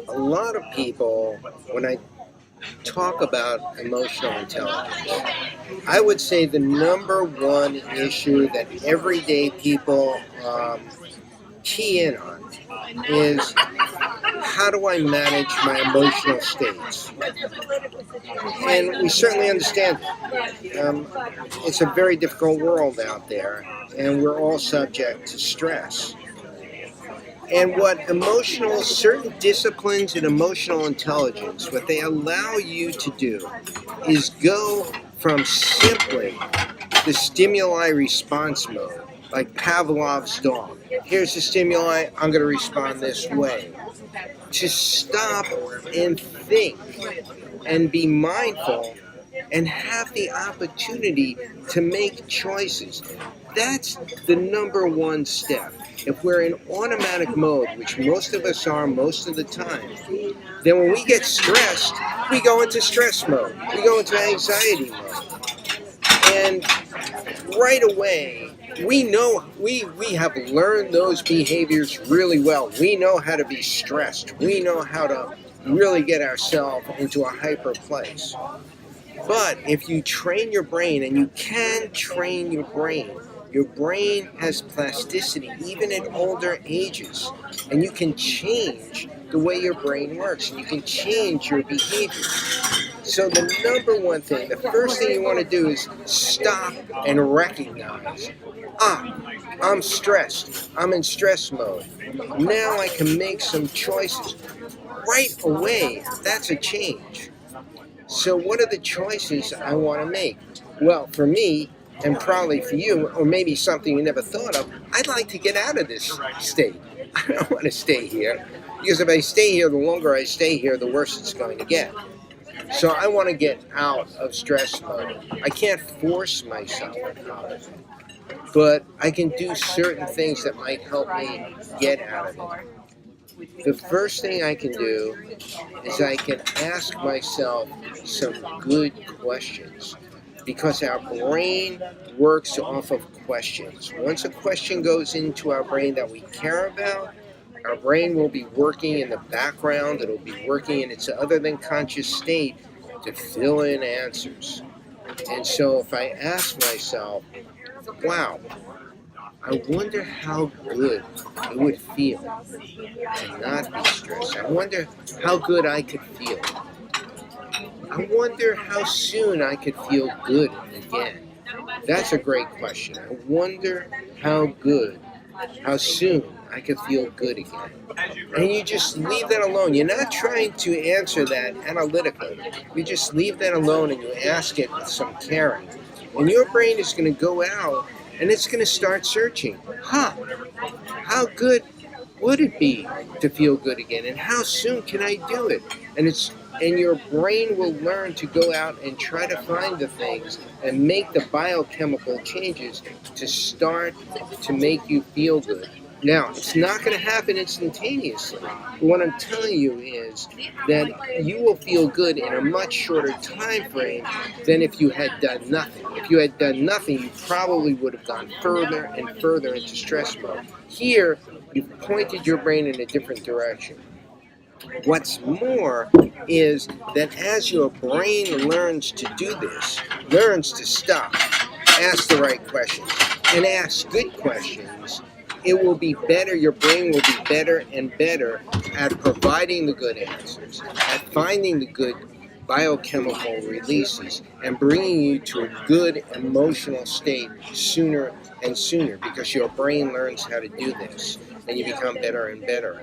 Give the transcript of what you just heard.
A lot of people, when I talk about emotional intelligence, I would say the number one issue that everyday people key in on is how do I manage my emotional states? And we certainly understand it's a very difficult world out there, and we're all subject to stress. And what certain disciplines in emotional intelligence, what they allow you to do is go from simply the stimuli response mode, like Pavlov's dog. Here's the stimuli, I'm going to respond this way. To stop and think and be mindful and have the opportunity to make choices. That's the number one step. If we're in automatic mode, which most of us are most of the time, then when we get stressed, we go into stress mode. We go into anxiety mode. And right away, we have learned those behaviors really well. We know how to be stressed. We know how to really get ourselves into a hyper place. But if you train your brain, and you can train your brain has plasticity even at older ages, and you can change the way your brain works, and you can change your behavior. So the number one thing, the first thing you want to do is stop and recognize, I'm stressed. I'm in stress mode. Now I can make some choices. Right away, that's a change. So what are the choices I want to make? Well, for me, and probably for you, or maybe something you never thought of, I'd like to get out of this state. I don't want to stay here, because if I stay here, the longer I stay here, the worse it's going to get. So I want to get out of stress mode. I can't force myself out of it, but I can do certain things that might help me get out of it. The first thing I can do is I can ask myself some good questions, because our brain works off of questions. Once a question goes into our brain that we care about, our brain will be working in the background. It'll be working in its other than conscious state to fill in answers. And so if I ask myself, wow, I wonder how good it would feel to not be stressed. I wonder how good I could feel. I wonder how soon I could feel good again. That's a great question. I wonder how soon I could feel good again. And you just leave that alone. You're not trying to answer that analytically. You just leave that alone and you ask it with some caring. And your brain is going to go out and it's going to start searching. How good would it be to feel good again? And how soon can I do it? And your brain will learn to go out and try to find the things and make the biochemical changes to start to make you feel good. Now, it's not going to happen instantaneously. But what I'm telling you is that you will feel good in a much shorter time frame than if you had done nothing. If you had done nothing, you probably would have gone further and further into stress mode. Here, you've pointed your brain in a different direction. What's more is that as your brain learns to do this, learns to stop, ask the right questions, and ask good questions, it will be better. Your brain will be better and better at providing the good answers, at finding the good biochemical releases, and bringing you to a good emotional state sooner and sooner, because your brain learns how to do this, and you become better and better.